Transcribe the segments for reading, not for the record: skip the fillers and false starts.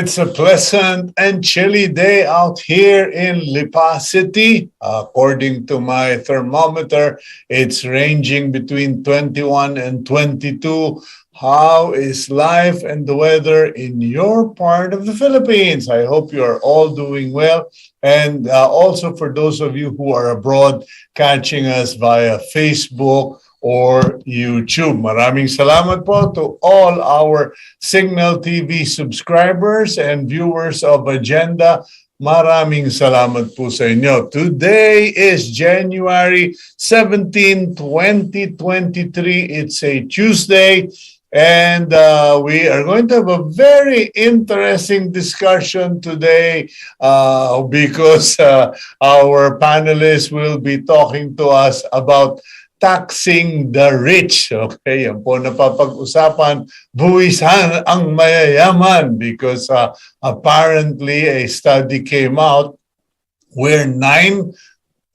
It's a pleasant and chilly day out here in Lipa City. According to my thermometer, it's ranging between 21 and 22. How is life and the weather in your part of the Philippines? I hope you're all doing well. And also for those of you who are abroad, catching us via Facebook or YouTube. Maraming salamat po to all our Cignal TV subscribers and viewers of Agenda. Maraming salamat po sa inyo. Today is January 17, 2023. It's a Tuesday. And we are going to have a very interesting discussion today because our panelists will be talking to us about taxing the rich. Okay, yan po napapag-usapan, buwisan ang mayayaman because apparently a study came out where 9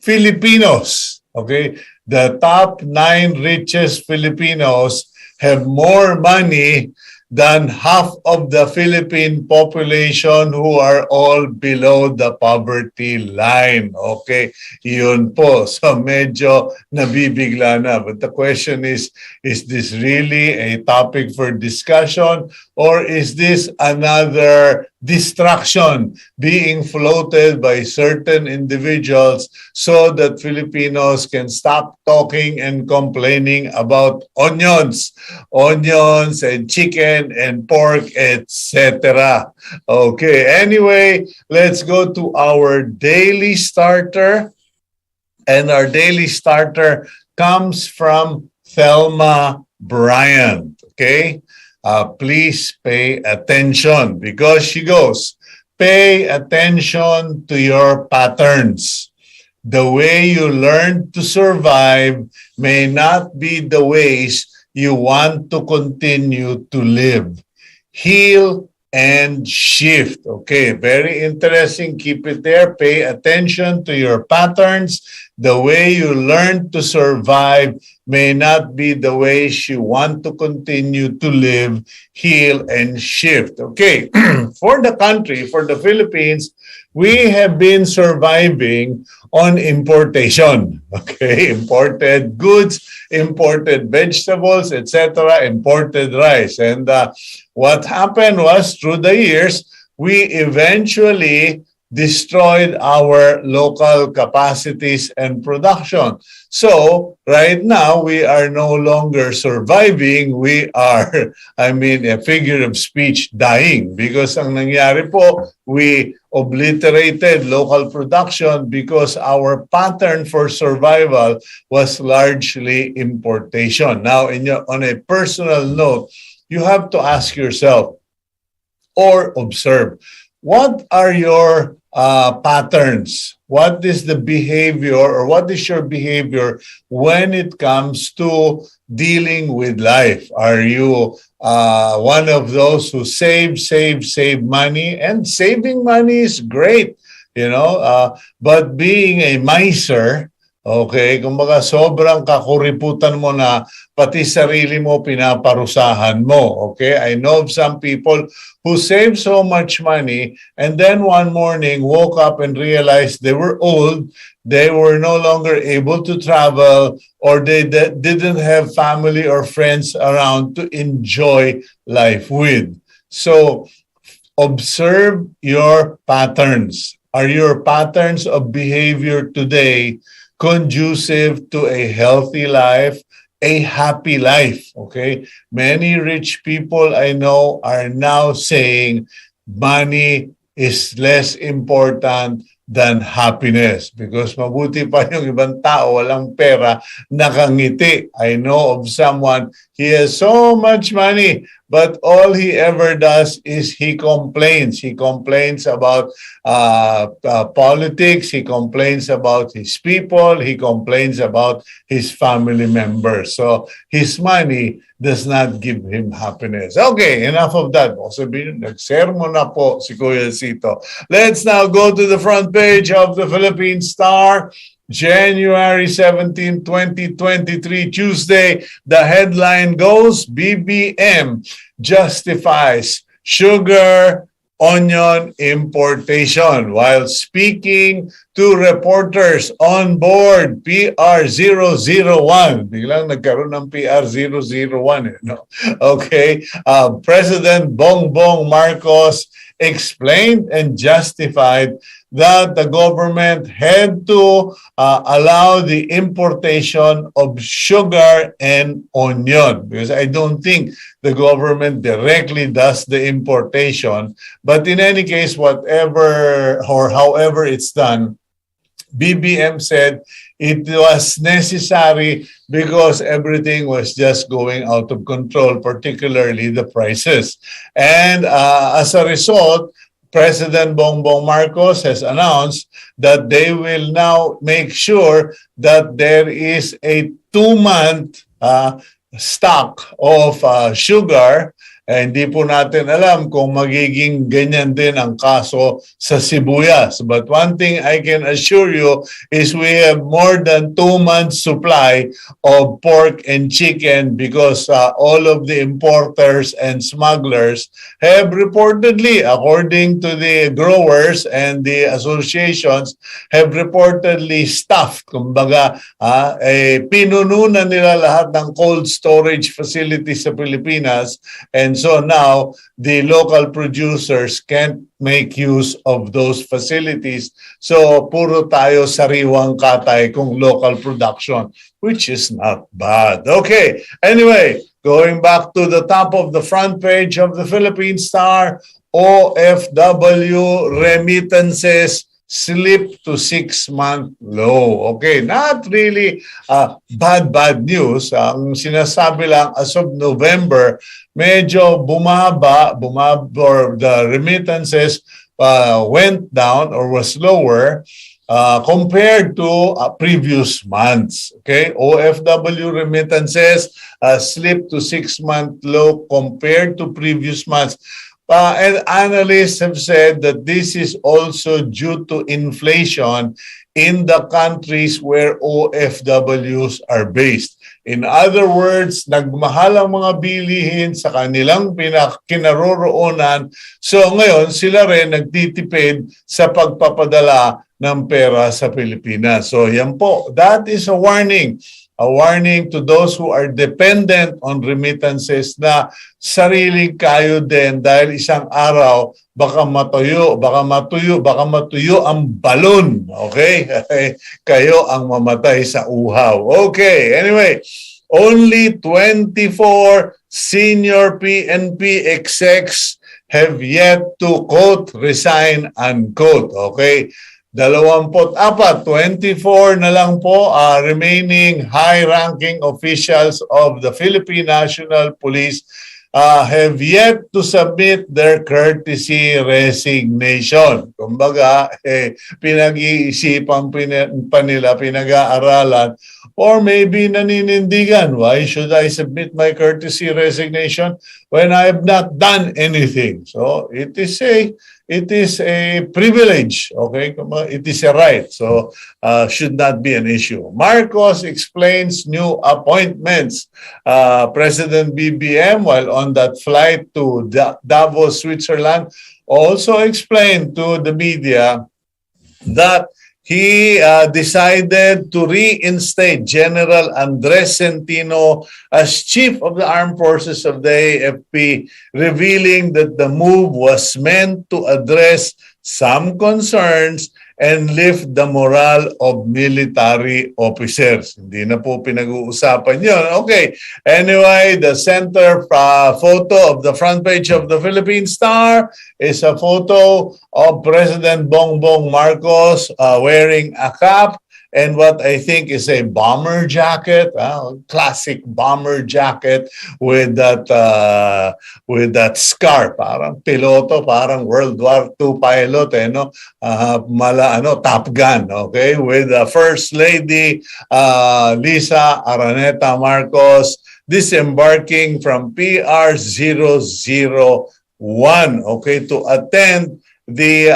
Filipinos, okay, the top 9 richest Filipinos have more money than half of the Philippine population who are all below the poverty line. Okay, yun po. So medyo nabibigla na. But the question is this really a topic for discussion or is this another distraction being floated by certain individuals so that Filipinos can stop talking and complaining about onions and chicken and pork, etc. Okay, anyway, let's go to our daily starter. And our daily starter comes from Thelma Bryant. Okay, please pay attention because she goes, pay attention to your patterns. The way you learn to survive may not be the ways you want to continue to live. Heal and shift. Okay, very interesting. Keep it there. Pay attention to your patterns. The way you learn to survive may not be the ways you want to continue to live, heal, and shift. Okay, for the country, for the Philippines, we have been surviving on importation. Okay, imported goods, imported vegetables, etc., imported rice. And what happened was, through the years, we eventually destroyed our local capacities and production. So, right now, we are no longer surviving. We are, a figure of speech, dying. Because ang nangyari po, we obliterated local production because our pattern for survival was largely importation. Now, on a personal note, you have to ask yourself or observe, what are your patterns? What is the behavior or what is your behavior when it comes to dealing with life? Are you one of those who save money? And saving money is great, but being a miser, okay, kumbaga sobrang kakuriputan mo na pati sarili mo pinaparusahan mo. Okay, I know of some people who save so much money and then one morning woke up and realized they were old, they were no longer able to travel, or they didn't have family or friends around to enjoy life with. So observe your patterns. Are your patterns of behavior today conducive to a healthy life, a happy life? Okay, many rich people I know are now saying money is less important than happiness because mabuti pa yung ibang tao walang pera, nakangiti. I know of someone, he has so much money, but all he ever does is he complains. He complains about politics, he complains about his people, he complains about his family members. So his money does not give him happiness. Okay, enough of that. Sabihin, nag-sermon na po si Kuya Cito. Let's now go to the front page of the Philippine Star. January 17, 2023, Tuesday. The headline goes, BBM justifies sugar onion importation. While speaking to reporters on board PR001, biglang nagkaroon ng PR001. No? Okay, President Bongbong Marcos explained and justified that the government had to allow the importation of sugar and onion, because I don't think the government directly does the importation. But in any case, whatever or however it's done, BBM said it was necessary because everything was just going out of control, particularly the prices. And as a result, President Bongbong Marcos has announced that they will now make sure that there is a 2-month stock of sugar. Hindi po natin alam kung magiging ganyan din ang kaso sa sibuyas. But one thing I can assure you is we have more than 2 months supply of pork and chicken, because all of the importers and smugglers have reportedly, according to the growers and the associations, have reportedly stuffed. Kumbaga, pinununan nila lahat ng cold storage facilities sa Pilipinas, and so now the local producers can't make use of those facilities. So puro tayo sariwang katay kung local production, which is not bad. Okay, anyway, going back to the top of the front page of the Philippine Star, OFW remittances slip to 6-month low. Okay, not really bad news. Ang sinasabi lang, as of November, medyo bumaba, or the remittances went down or was lower compared to previous months. Okay, OFW remittances slipped to 6-month low compared to previous months. And analysts have said that this is also due to inflation in the countries where OFWs are based. In other words, nagmahal ang mga bilihin sa kanilang kinaroroonan. So ngayon, sila rin nagtitipid sa pagpapadala ng pera sa Pilipinas. So yan po, that is a warning. A warning to those who are dependent on remittances na sariling kayo din, dahil isang araw baka matuyo ang balon. Okay? Kayo ang mamatay sa uhaw. Okay, anyway, only 24 senior PNP execs have yet to, quote, resign, unquote. Okay? 24 na lang po remaining high-ranking officials of the Philippine National Police have yet to submit their courtesy resignation. Kumbaga, pinag-iisipan pa nila, pinag-aaralan, or maybe naninindigan. Why should I submit my courtesy resignation when I have not done anything? So it is a privilege, okay? It is a right, so should not be an issue. Marcos explains new appointments. President BBM, while on that flight to Davos, Switzerland, also explained to the media that he decided to reinstate General Andres Centino as Chief of the Armed Forces of the AFP, revealing that the move was meant to address some concerns and lift the morale of military officers. Hindi na po pinag-uusapan yun. Okay. Anyway, the center photo of the front page of the Philippine Star is a photo of President Bongbong Marcos wearing a cap and what I think is a bomber jacket, classic bomber jacket with that scar, parang piloto, parang World War II pilot, no? Top Gun, okay? With First Lady Lisa Araneta Marcos disembarking from PR001, okay, to attend the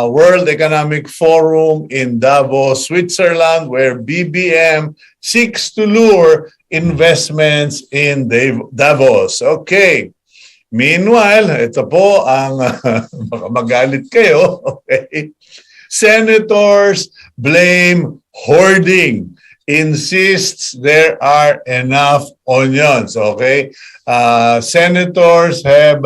World Economic Forum in Davos, Switzerland, where BBM seeks to lure investments in Davos. Okay. Meanwhile, ito po ang baka magalit kayo, okay? Senators blame hoarding, insists there are enough onions, okay? Senators have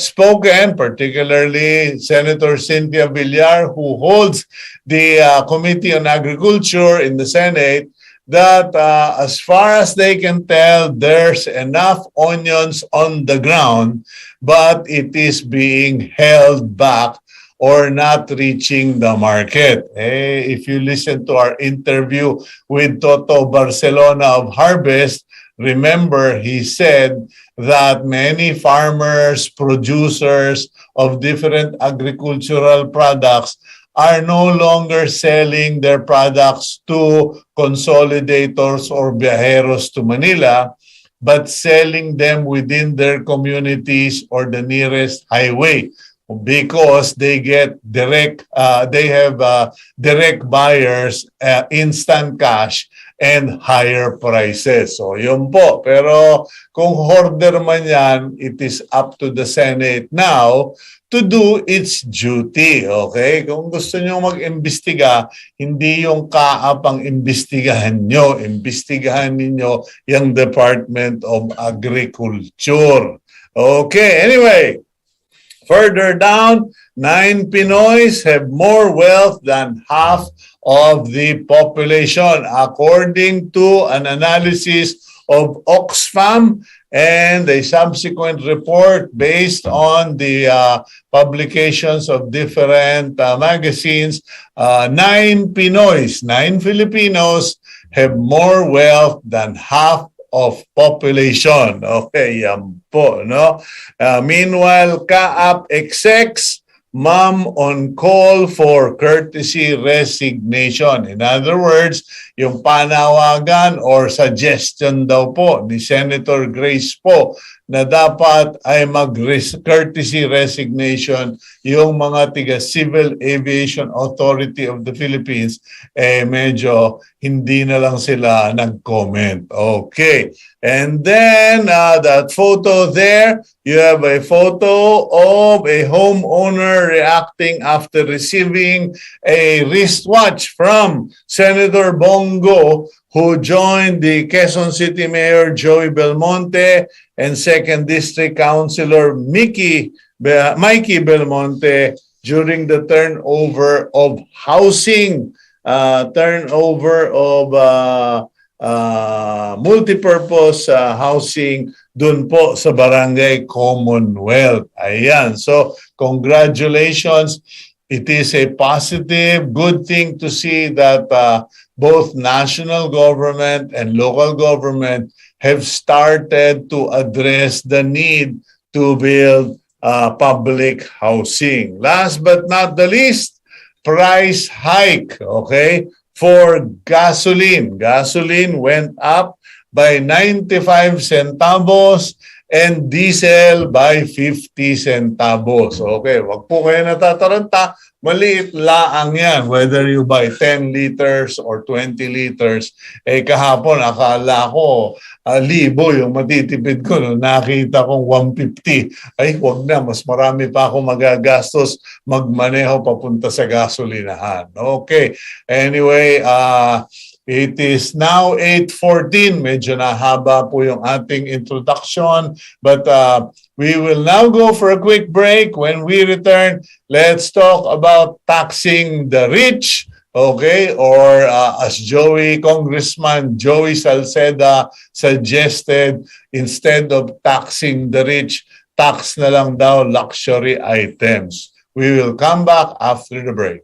spoken, particularly Senator Cynthia Villar, who holds the Committee on Agriculture in the Senate, that as far as they can tell, there's enough onions on the ground, but it is being held back or not reaching the market. If you listen to our interview with Toto Barcelona of Harvest, remember he said that many farmers, producers of different agricultural products are no longer selling their products to consolidators or viajeros to Manila, but selling them within their communities or the nearest highway, because they get they have direct buyers, instant cash, and higher prices. So yun po. Pero kung hoarder man yan, it is up to the Senate now to do its duty. Okay? Kung gusto nyo mag-imbestiga, hindi yung kaap ang imbestigahan nyo. Imbestigahan ninyo yung Department of Agriculture. Okay, anyway. Further down, 9 Pinoys have more wealth than half of the population, according to an analysis of Oxfam and a subsequent report based on the publications of different magazines. 9 Pinoys, 9 Filipinos have more wealth than half of population. Okay, yan po, no? Meanwhile, Kaap execs, mom on call for courtesy resignation. In other words, yung panawagan or suggestion daw po ni Senator Grace po na dapat ay mag-courtesy resignation yung mga tiga Civil Aviation Authority of the Philippines, medyo hindi na lang sila nag-comment. Okay. And then that photo there, you have a photo of a homeowner reacting after receiving a wristwatch from Senator Bongo, who joined the Quezon City Mayor Joey Belmonte and 2nd District Councilor Mikey Belmonte during the turnover of housing, multipurpose housing dun po sa Barangay Commonwealth. Ayan. So, congratulations. It is a positive, good thing to see that both national government and local government have started to address the need to build public housing. Last but not the least, price hike, okay, for gasoline. Gasoline went up by 95 centavos and diesel by 50 centavos. Okay, wag po kayo natataranta. Maliit laang yan, whether you buy 10 liters or 20 liters. Kahapon, akala ko, 1,000 yung matitipid ko. No? Nakita kong 150. Ay, wag na. Mas marami pa ako magagastos magmaneho papunta sa gasolinahan. Okay. Anyway, it is now 8:14. Medyo nahaba po yung ating introduction. But we will now go for a quick break. When we return, let's talk about taxing the rich. Okay, or as Congressman Joey Salceda suggested, instead of taxing the rich, tax na lang daw luxury items. We will come back after the break.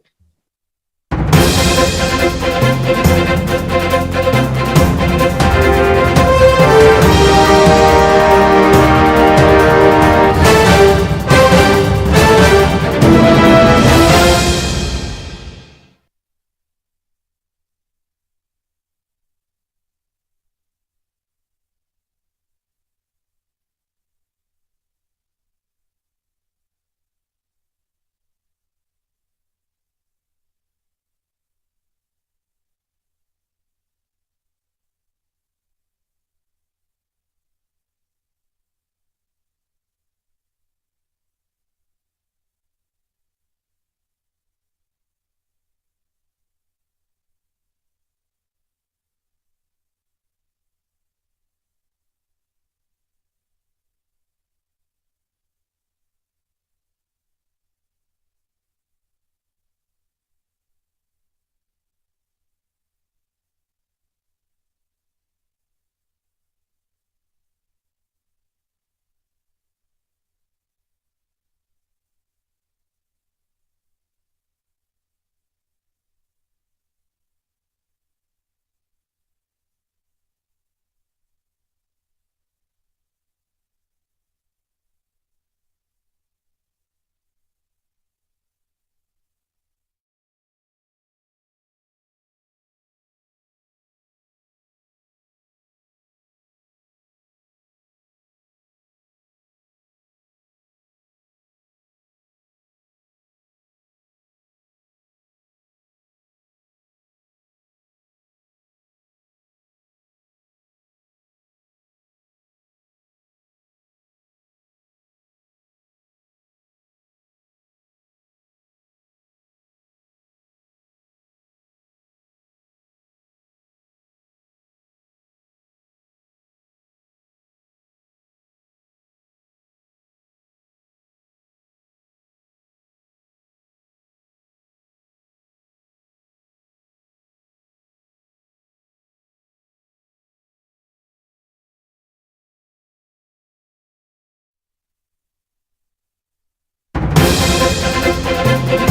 Welcome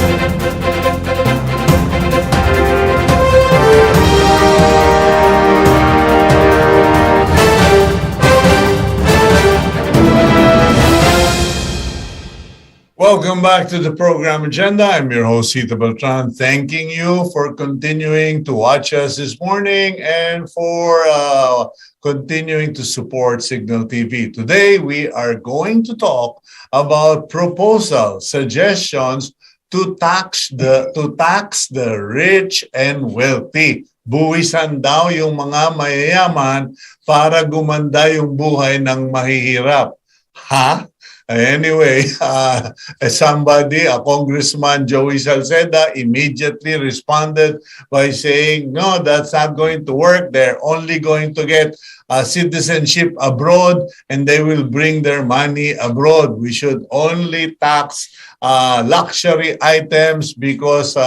back to the program agenda. I'm your host, Cito Beltran, thanking you for continuing to watch us this morning and for continuing to support Cignal TV. Today, we are going to talk about proposals, suggestions to tax the rich and wealthy. Buwisan daw yung mga mayayaman para gumanda yung buhay ng mahihirap. Ha? Anyway, somebody, a Congressman Joey Salceda, immediately responded by saying, no, that's not going to work. They're only going to get citizenship abroad and they will bring their money abroad. We should only tax luxury items because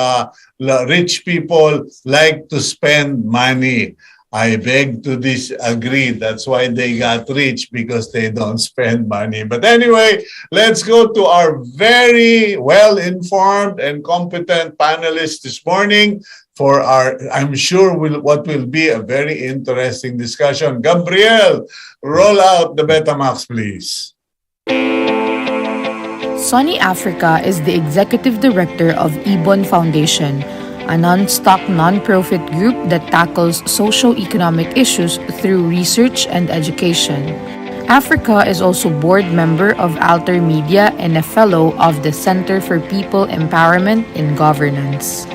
rich people like to spend money. I beg to disagree. That's why they got rich, because they don't spend money. But anyway, let's go to our very well-informed and competent panelists this morning for our, I'm sure, what will be a very interesting discussion. Gabriel, roll out the Betamax, please. Sonny Africa is the executive director of IBON Foundation, a non-stock non-profit group that tackles socio-economic issues through research and education. Africa is also board member of Alter Media and a fellow of the Center for People Empowerment in Governance.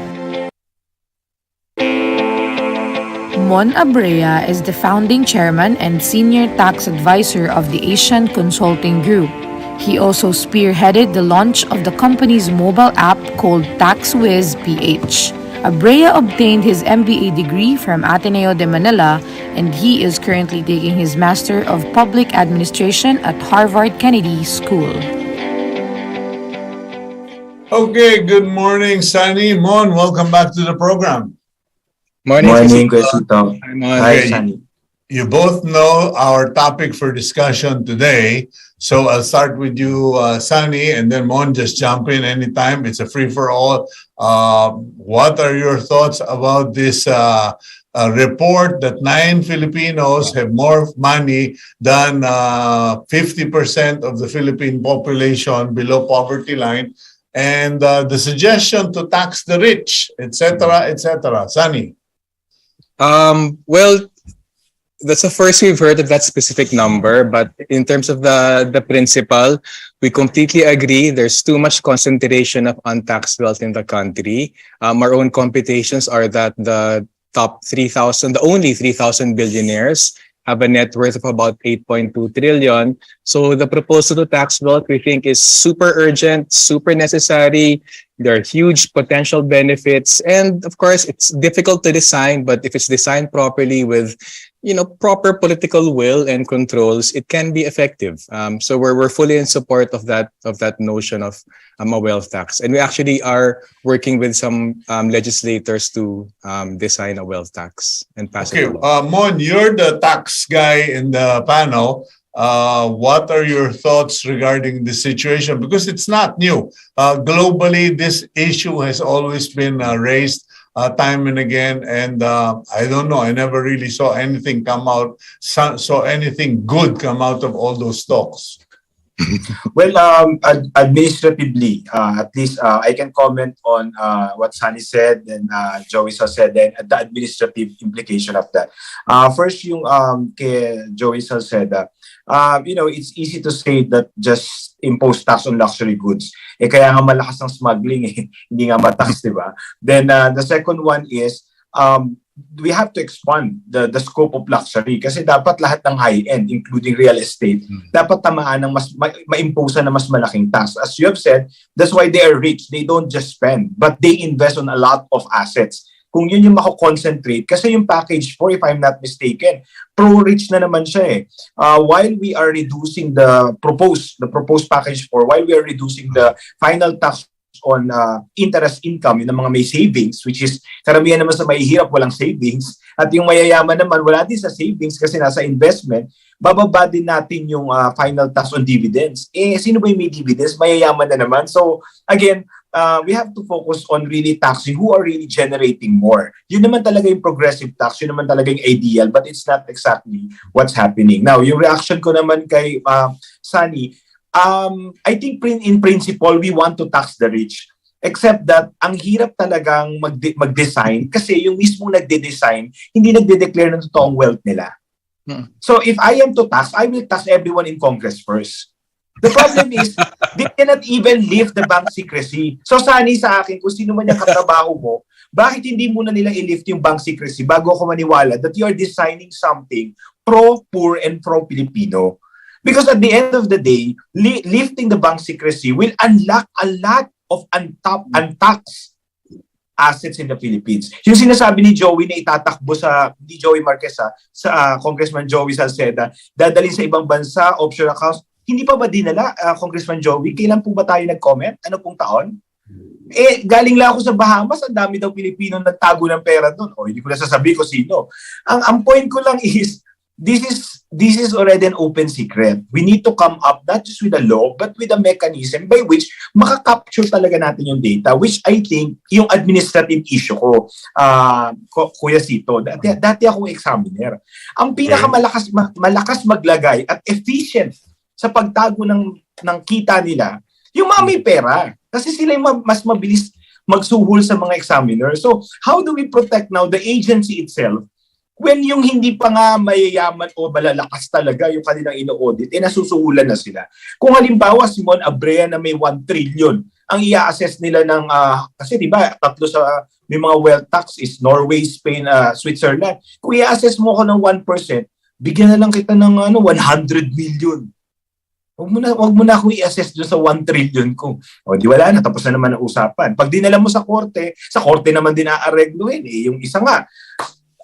Mon Abrea is the founding chairman and senior tax advisor of the Asian Consulting Group. He also spearheaded the launch of the company's mobile app called TaxWiz PH. Abrea obtained his MBA degree from Ateneo de Manila, and he is currently taking his Master of Public Administration at Harvard Kennedy School. Okay, good morning, Sonny. Mon, welcome back to the program. Morning, Cito. Hi, Sonny. You both know our topic for discussion today. So I'll start with you, Sonny, and then Mon, just jump in anytime. It's a free-for-all. What are your thoughts about this report that 9 Filipinos have more money than 50% of the Philippine population below poverty line, and the suggestion to tax the rich, etc., etc.? Sonny? Well, that's the first we've heard of that specific number, but in terms of the principle, we completely agree. There's too much concentration of untaxed wealth in the country. Our own computations are that the top 3,000, the only 3,000 billionaires have a net worth of about 8.2 trillion. So the proposal to tax wealth, we think, is super urgent, super necessary. There are huge potential benefits. And of course, it's difficult to design, but if it's designed properly with proper political will and controls, it can be effective. So we're fully in support of that notion of a wealth tax, and we actually are working with some legislators to design a wealth tax and pass it along. Mon, you're the tax guy in the panel. What are your thoughts regarding this situation? Because it's not new. Globally, this issue has always been raised time and again, and I don't know, I never really saw anything come out, saw anything good come out of all those talks. Well, administratively, at least I can comment on what Sonny said and Joey said, and the administrative implication of that. First, yung kay Joey said, it's easy to say that just impose tax on luxury goods. Kaya nga malakas ang smuggling, hindi nga matax, di ba? Then the second one is, we have to expand the scope of luxury kasi dapat lahat ng high-end, including real estate, dapat tamaan ng ma-impose na mas malaking tax. As you have said, that's why they are rich. They don't just spend, but they invest on a lot of assets. Kung yun yung mako-concentrate, kasi yung package 4, if I'm not mistaken, pro-rich na naman siya eh. While we are reducing the proposed package 4, while we are reducing the final tax on interest income, yung mga may savings, which is karamihan naman sa mahihirap walang savings, at yung mayayaman naman wala din sa savings kasi nasa investment, bababa din natin yung final tax on dividends. Sino ba yung may dividends? Mayayaman na naman. So again, we have to focus on really taxing who are really generating more. Yun naman talaga yung progressive tax, yun naman talaga yung ideal, but it's not exactly what's happening. Now, yung reaction ko naman kay Sonny, I think in principle, we want to tax the rich. Except that, ang hirap talagang mag-design kasi yung mismong nagde-design, hindi nagde-declare ng totoong wealth nila. So if I am to tax, I will tax everyone in Congress first. The problem is, they cannot even lift the bank secrecy. So Sonny, sa akin, kung sino man yung katrabaho mo, bakit hindi muna nila i-lift yung bank secrecy bago ako maniwala that you are designing something pro-poor and pro-Filipino? Because at the end of the day, lifting the bank secrecy will unlock a lot of untaxed assets in the Philippines. Yung sinasabi ni Joey na itatakbo ni Joey Marquez sa Congressman Joey Salceda, dadalhin sa ibang bansa, offshore accounts, hindi pa ba dinala, Congressman Joey? Kailan po ba tayo nag-comment? Ano pong taon? Galing lang ako sa Bahamas, ang dami daw Pilipino nagtago ng pera doon. Hindi ko na sasabihin ko sino. Ang point ko lang is, this is already an open secret. We need to come up not just with a law, but with a mechanism by which makakapture talaga natin yung data, which I think yung administrative issue ko, Kuya Cito, dati akong examiner. Ang pinakamalakas maglagay at efficient sa pagtago ng kita nila, yung mga may pera. Kasi sila yung mas mabilis magsuhol sa mga examiner. So, how do we protect now the agency itself when yung hindi pa nga mayayaman o malalakas talaga yung kanilang ino-audit, nasusuhulan na sila. Kung halimbawa, si Mon Abrea na may 1 trillion, ang i-assess nila ng, kasi di ba, tatlo sa may mga wealth tax is Norway, Spain, Switzerland. Kung i-assess mo ko ng 1%, bigyan na lang kita ng 100 million. Wag mo na akong i-assess doon sa 1 trillion ko. Di wala na, tapos na naman ang usapan. Pag dinala mo sa korte naman din aaregluhin. Yung isa nga,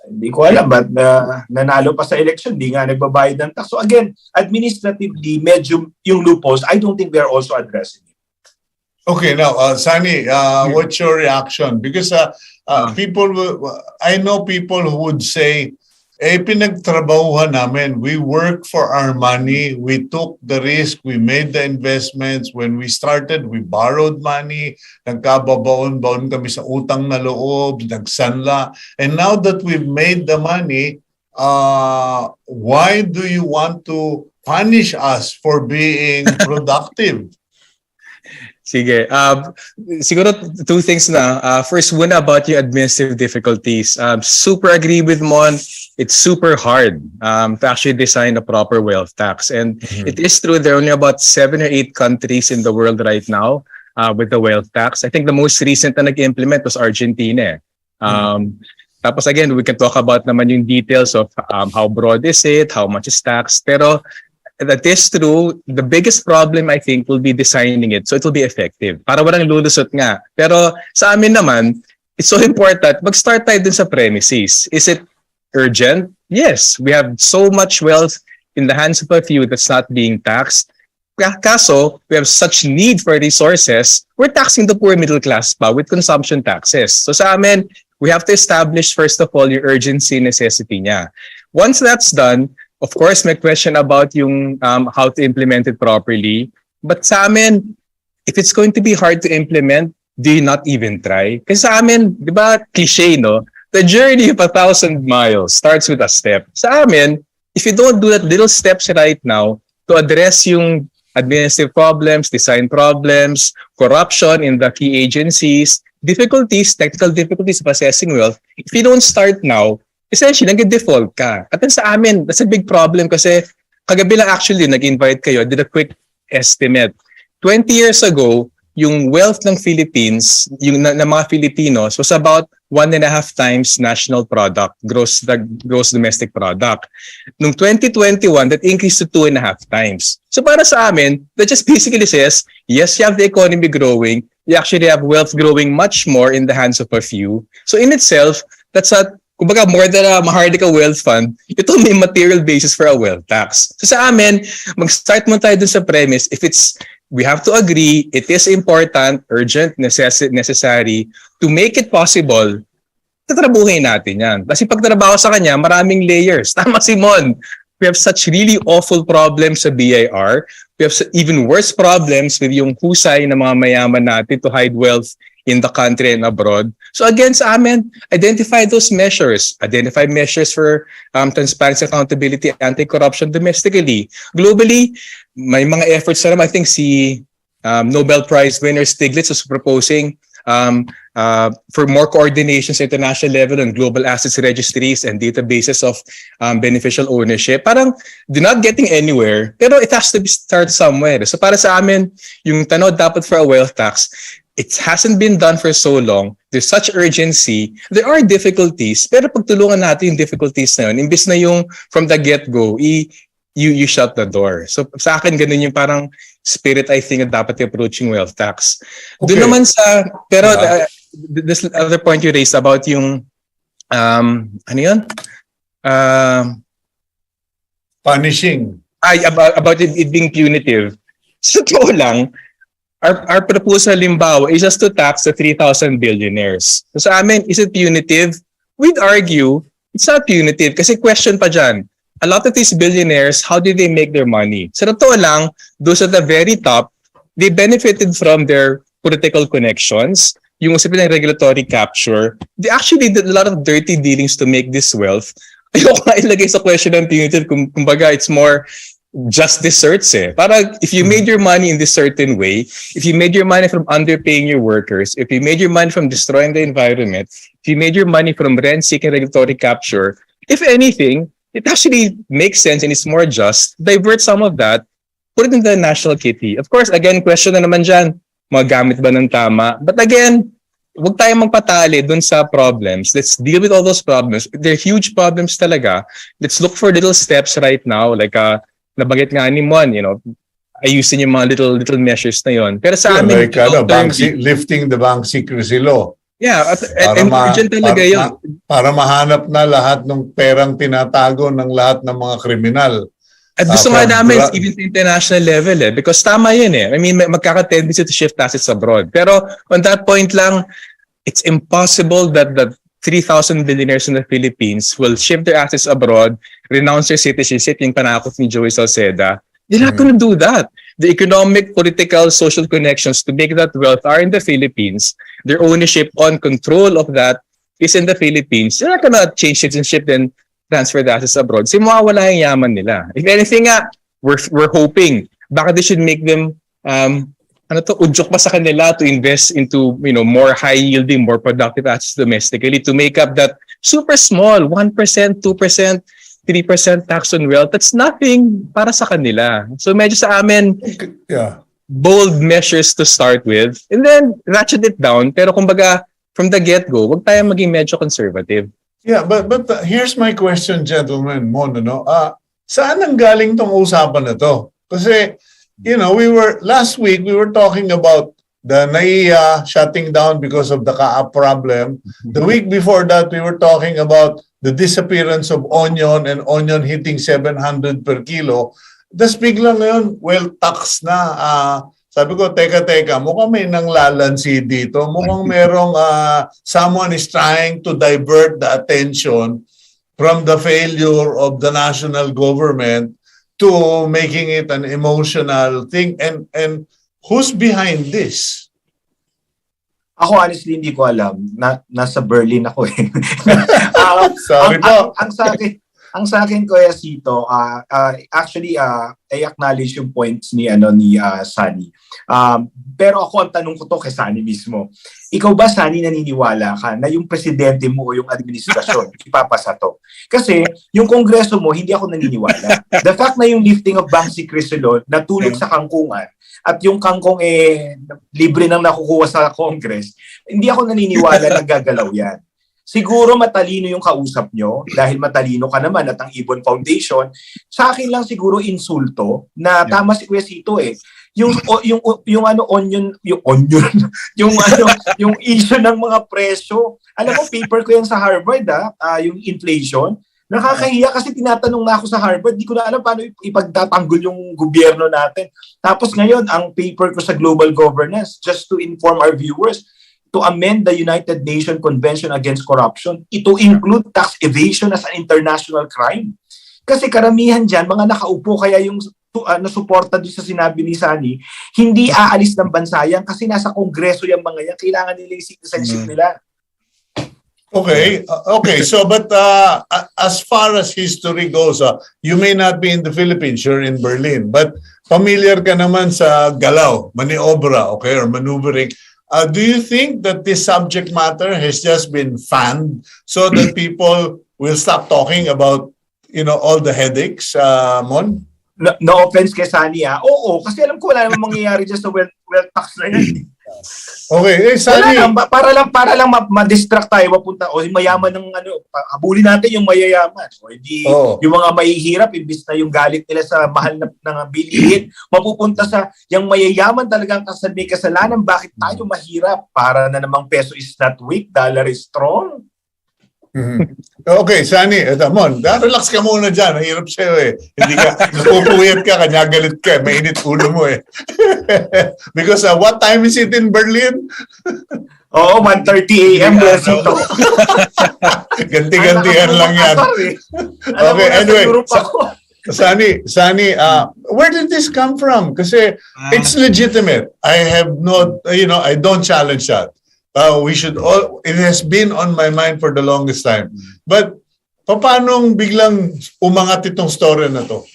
hindi ko alam, but nanalo pa sa election, di nga nagbabayad ng tax. So again, administratively, medyo yung loopholes, I don't think they're also addressing it. Okay, now, Sonny, what's your reaction? Because I know people who would say, pinagtrabahuhan namin. We work for our money. We took the risk. We made the investments. When we started, we borrowed money. Nagkababaon-baon kami sa utang na loob, nagsanla. And now that we've made the money, why do you want to punish us for being productive? Sige. Siguro two things na. First, one about your administrative difficulties. Super agree with Mon. It's super hard to actually design a proper wealth tax. And it is true there are only about 7 or 8 countries in the world right now with the wealth tax. I think the most recent na nag-implement was Argentina. Tapos again, we can talk about naman yung details of how broad is it, how much is taxed. Pero that is true. The biggest problem, I think, will be designing it so it will be effective. Para walang lulusot nga. Pero sa amin naman, it's so important, mag-start tayo dun sa premises. Is it urgent? Yes. We have so much wealth in the hands of a few that's not being taxed. Kaso, we have such need for resources, we're taxing the poor middle class pa with consumption taxes. So sa amin, we have to establish, first of all, yung urgency necessity niya. Once that's done, of course, may question about yung how to implement it properly. But sa amin, if it's going to be hard to implement, do you not even try? Kasi sa amin, di ba, cliche, no? The journey of 1,000 miles starts with a step. Sa amin, if you don't do that little steps right now to address yung administrative problems, design problems, corruption in the key agencies, difficulties, technical difficulties of assessing wealth, if you don't start now, essentially, nag-default ka. At sa amin, that's a big problem kasi kagabi lang actually, nag-invite kayo, did a quick estimate. 20 years ago, yung wealth ng Philippines, yung ng mga Filipinos, was about 1.5 times national product, gross domestic product. Noong 2021, that increased to 2.5 times. So para sa amin, that just basically says, yes, you have the economy growing, you actually have wealth growing much more in the hands of a few. So in itself, that's kumbaga, more than a Mahardika wealth fund, ito may material basis for a wealth tax. So sa amin, mag-start mo tayo dun sa premise, we have to agree, it is important, urgent, necessary, to make it possible, tatrabuhin natin yan. Kasi pag trabaho sa kanya, maraming layers. Tama si Mon. We have such really awful problems sa BIR. We have even worse problems with yung husay ng mga mayaman natin to hide wealth in the country and abroad. So again, sa amin, identify those measures. Identify measures for transparency, accountability, anti-corruption domestically. Globally, may mga efforts na naman. I think si Nobel Prize winner Stiglitz was proposing for more coordination sa international level on global assets registries and databases of beneficial ownership. Parang they're not getting anywhere, pero it has to be start somewhere. So para sa amin, yung tanod dapat for a wealth tax, it hasn't been done for so long. There's such urgency. There are difficulties, pero pagtulungan natin yung difficulties na yun, imbis na yung from the get-go, you shut the door. So sa akin, ganun yung parang spirit, I think, na dapat approaching wealth tax. Okay. Doon naman sa, pero this other point you raised about yung, ano yun? Punishing. About it being punitive. Sa totoo lang, our proposal, limbawa, is just to tax the 3,000 billionaires. So sa amin, is it punitive? We'd argue, it's not punitive kasi question pa dyan. A lot of these billionaires, how did they make their money? Sa totoo lang, those at the very top, they benefited from their political connections, yung usapin ng regulatory capture. They actually did a lot of dirty dealings to make this wealth. Ayoko nga ilagay sa question ng punitive, kumbaga it's more just desserts eh. Para if you made your money in this certain way, if you made your money from underpaying your workers, if you made your money from destroying the environment, if you made your money from rent-seeking regulatory capture, if anything, it actually makes sense and it's more just, divert some of that, put it in the national kitty. Of course, again, question na naman dyan, magamit ba ng tama? But again, huwag tayong magpatali dun sa problems. Let's deal with all those problems. They're huge problems talaga. Let's look for little steps right now, like nabanggit nga ni Mon, ayusin yung mga little measures na yon. Pero sa amin, like, lifting the bank secrecy law. Yeah, and urgent talaga yun. Para mahanap na lahat ng perang tinatago ng lahat ng mga kriminal. At gusto nga namin, even sa international level because tama yun I mean, magkaka-tendency to shift assets abroad. Pero on that point lang, it's impossible that the 3,000 billionaires in the Philippines will shift their assets abroad, renounce their citizenship, yung panakot ni Joey Salceda. They're not going to do that. The economic, political, social connections to make that wealth are in the Philippines. Their ownership on control of that is in the Philippines. They're not going to change citizenship and transfer the assets abroad. Kasi mawawala yung yaman nila. If anything we're hoping, baka they should make them udyok pa sa kanila to invest into more high yielding, more productive assets domestically to make up that super small 1%, 2%, 3% tax on wealth. That's nothing para sa kanila. So medyo sa amin, bold measures to start with and then ratchet it down. Pero kumbaga from the get-go, wag tayong maging medyo conservative. Yeah, but here's my question, gentlemen, Mon, saan ang galing tong usapan na to? Kasi last week we were talking about the NAIA shutting down because of the Kaap problem. The week before that, we were talking about the disappearance of onion and onion hitting 700 per kilo. Tapos biglang ngayon, tax na. Sabi ko, teka, mukhang may nanglalansi dito. Mukhang merong someone is trying to divert the attention from the failure of the national government to making it an emotional thing. And who's behind this? Ako honestly hindi ko alam. Nasa Berlin ako eh. Sorry po. Ang sa akin Kuya Cito, actually I acknowledge yung points ni Sonny. Pero ako ang tanong ko to kay Sonny mismo. Ikaw ba, Sonny, naniniwala ka na yung presidente mo o yung administrasyon ipapasa to? Kasi yung kongreso mo, hindi ako naniniwala. The fact na yung lifting of bank secrecy law natulog sa kangkungan at yung kangkong libre nang nakukuha sa Congress, hindi ako naniniwala na gagalaw yan. Siguro matalino yung kausap nyo dahil matalino ka naman at ang IBON Foundation. Sa akin lang siguro insulto na tama si Kuya Cito yung issue ng mga presyo. Alam mo, paper ko yan sa Harvard yung inflation. Nakakahiya kasi tinatanong na ako sa Harvard, di ko na alam paano ipagtatanggol yung gobyerno natin. Tapos ngayon, ang paper ko sa global governance, just to inform our viewers, to amend the United Nations Convention Against Corruption, ito include tax evasion as an international crime. Kasi karamihan dyan, mga nakaupo, kaya yung suporta doon sa sinabi ni Sonny, hindi aalis ng bansa yan kasi nasa kongreso yung mga yan. Kailangan nila yung citizenship nila. Okay, okay. So, but as far as history goes, you may not be in the Philippines, you're in Berlin, but familiar ka naman sa galaw, maniobra, okay, or maneuvering. Do you think that this subject matter has just been fanned so that people will stop talking about, all the headaches, Mon? No offense kay Sonny, Oo, kasi alam ko wala namang mangyayari dyan sa wealth tax na yan. Okay, Sonny. Para lang ma-distract tayo, mapunta, mayaman ng abulin natin yung mayayaman. Yung mga mahihirap, imbis na yung galit nila sa mahal ng bilihin, mapupunta sa yung mayayaman talagang may kasalanan, bakit tayo mahirap? Para na namang peso is not weak, dollar is strong. Okay, Sonny, Mon, relax ka muna dyan. Hirap sa'yo eh. Hindi ka, napupuyat ka, kanya galit ka. Mainit ulo mo eh. Because what time is it in Berlin? 1:30 a.m. Ganti-gantihan lang yan. Okay, anyway. Sonny, where did this come from? Kasi it's legitimate. I have not, I don't challenge that. It has been on my mind for the longest time. But, paano biglang umangat itong story na to?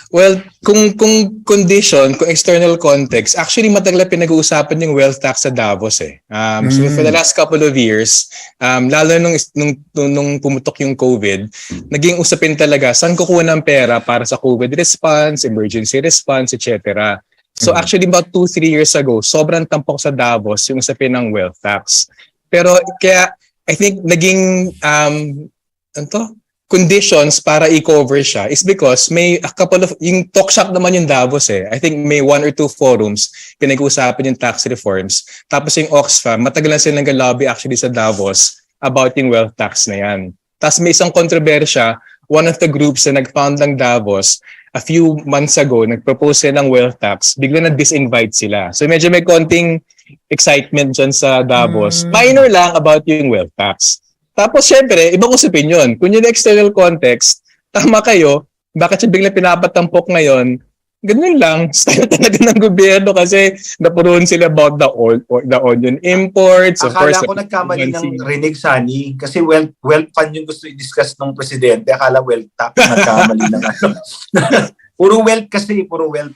Well, kung condition, kung external context, actually matagal na pinag-uusapan yung wealth tax sa Davos eh. So for the last couple of years, lalo nung pumutok yung COVID, naging usapin talaga saan kukuha ng pera para sa COVID response, emergency response, etc. So actually about 2-3 years ago, sobrang tampok sa Davos yung usapin ng wealth tax. Pero kaya I think naging conditions para i-cover siya is because may a couple of, yung talk shop naman yung Davos eh. I think may 1 or 2 forums pinag-uusapan yung tax reforms. Tapos yung Oxfam, matagal na silang nag-lobby actually sa Davos about yung wealth tax na yan. Tapos may isang kontrobersya, one of the groups na nag-found ng Davos, a few months ago, nag-propose sila ng wealth tax, bigla na-disinvite sila. So medyo may konting excitement dyan sa Davos. Minor lang about yung wealth tax. Tapos syempre, ibang usapin yun. Kung yung external context, tama kayo, bakit siya bigla pinapatampok ngayon? Ganun lang, style talaga ng gobyerno kasi napuroon sila about the onion imports. Akala ko nagkamali ng rinig, Sonny, kasi wealth fund yung gusto i-discuss ng presidente. Akala wealth tax, nagkamali ng Puro wealth kasi, puro wealth.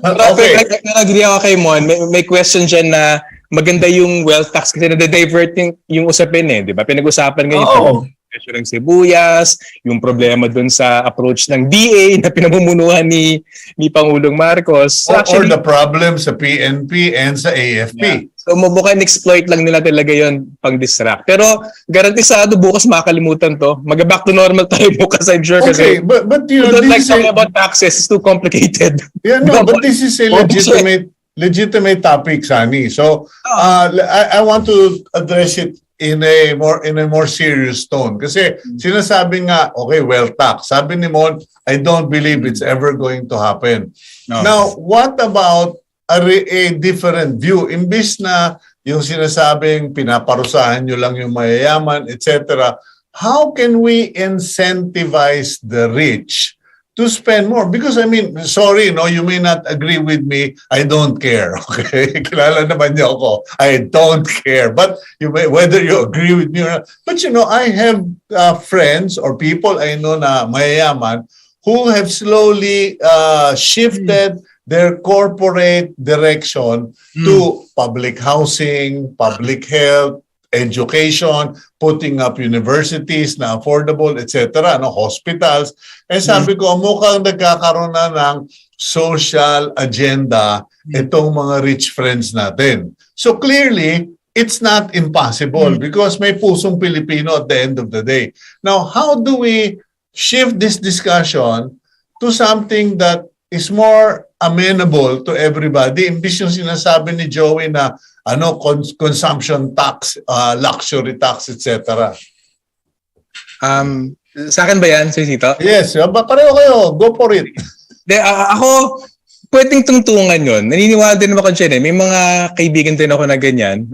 Okay. Agree ako kay Mon. May question dyan na maganda yung wealth tax kasi na-divert yung usapin eh, di ba? Pinag-usapan ngayon presyo ng sibuyas, yung problema dun sa approach ng DA na pinamumunuhan ni Pangulong Marcos. So or the problem sa PNP and sa AFP. Yeah. So mukhang exploit lang nila talaga yon pang-distract. Pero garantisado bukas makakalimutan to. Mag-back to normal tayo bukas, I'm sure. Okay, kasi but don't like talking about taxes. It's too complicated. Yeah, no, but this is a legitimate topic, Sonny. So I want to address it in a more serious tone. Kasi sinasabi nga, okay, wealth tax. Sabi ni Mon, I don't believe it's ever going to happen. No. Now, what about a different view? Imbis na yung sinasabing pinaparusahan nyo lang yung mayayaman, etc., how can we incentivize the rich to spend more? Because I mean, sorry, you may not agree with me. I don't care. Okay, kilala naman niyo ako. I don't care. But whether you agree with me or not. But I have friends or people I know na mayayaman who have slowly shifted their corporate direction to public housing, public health, education, putting up universities na affordable, etc., hospitals. Sabi ko, mukhang nagkakaroon na ng social agenda itong mga rich friends natin. So clearly, it's not impossible because may pusong Pilipino at the end of the day. Now, how do we shift this discussion to something that is more amenable to everybody? Imbis yung sinasabi ni Joey na consumption tax, luxury tax, etc. Sa akin ba yan, Cito? Yes, pareho kayo. Go for it. Ako, pwedeng tungtungan yun. Naniniwala din naman ako dyan eh. May mga kaibigan din ako na ganyan.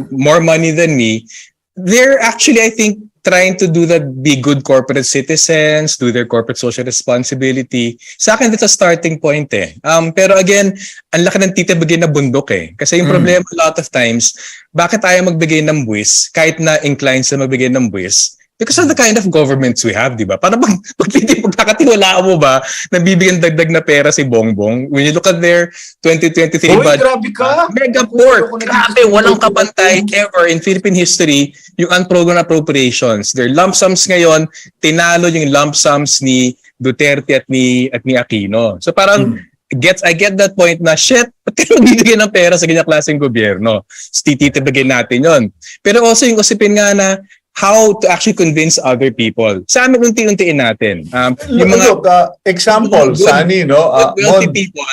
More money than me. They're actually, I think, trying to do that, be good corporate citizens, do their corporate social responsibility. Sa akin, that's a starting point eh. Pero again, ang laki ng titibagay na bundok eh. Kasi yung problema a lot of times, bakit ayaw magbigay ng buwis kahit na inclined sa magbigay ng buwis? Because of the kind of governments we have, di ba? Para pagkakatiwalaan mo ba na bibigyan dagdag na pera si Bongbong? When you look at their 2023 budget, grabe ka! mega pork! Grabe, walang kapantay ever in Philippine history yung unprogrammed appropriations. Their lump sums ngayon, tinalo yung lump sums ni Duterte at ni Aquino. So parang, I get that point na, shit, pati magbibigay ng pera sa ganyang klaseng gobyerno. Titibagay natin yon. Pero also yung usipin nga na, how to actually convince other people. Sa amin, unti-untiin natin. Yung mga example, Sonny, no? Wealthy people,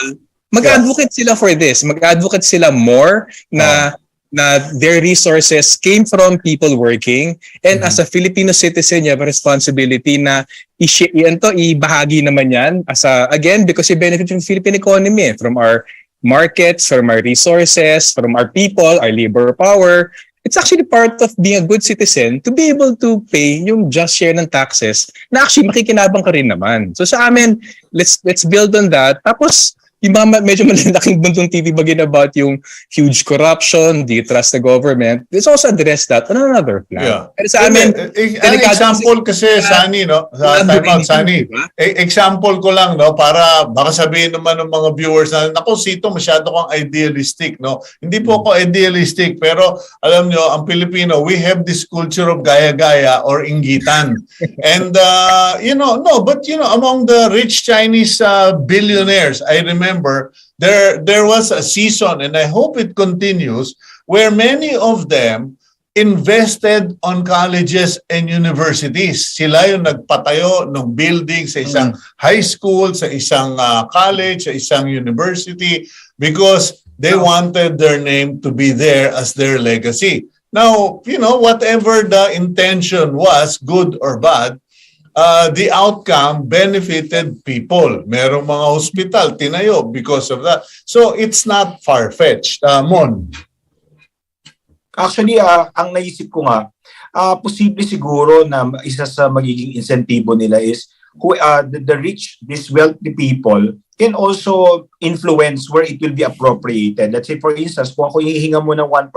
mag-advocate sila for this. Mag-advocate sila more na their resources came from people working, and as a Filipino citizen, you have a responsibility na ibahagi naman yan again, because you benefit from the Philippine economy, from our markets, from our resources, from our people, our labor power. It's actually part of being a good citizen to be able to pay yung just share ng taxes na actually makikinabang ka rin naman. So sa amin, let's build on that. Tapos, yung mga medyo malalaking bundong titibagin about yung huge corruption, do you trust the government? Let's also address that on another plan. Yeah. Pero sa amin, ang example kasi, Sonny, no? Time out, Sonny. Example ko lang, no? Para baka sabihin naman ng mga viewers na, naku, Cito, masyado kang idealistic, no? Hindi po ako idealistic, pero alam nyo, ang Pilipino, we have this culture of gaya-gaya or inggitan. And, among the rich Chinese billionaires, I remember there was a season, and I hope it continues, where many of them invested on colleges and universities. Sila yung nagpatayo ng building sa isang high school, sa isang college, sa isang university, because they wanted their name to be there as their legacy. Now, whatever the intention was, good or bad, the outcome benefited people. Merong mga hospital tinayo because of that. So it's not far-fetched. Mon? Actually, ang naisip ko nga, posible siguro na isa sa magiging insentibo nila is the rich, these wealthy people can also influence where it will be appropriated. Let's say for instance, kung ako hihinga mo ng 1%,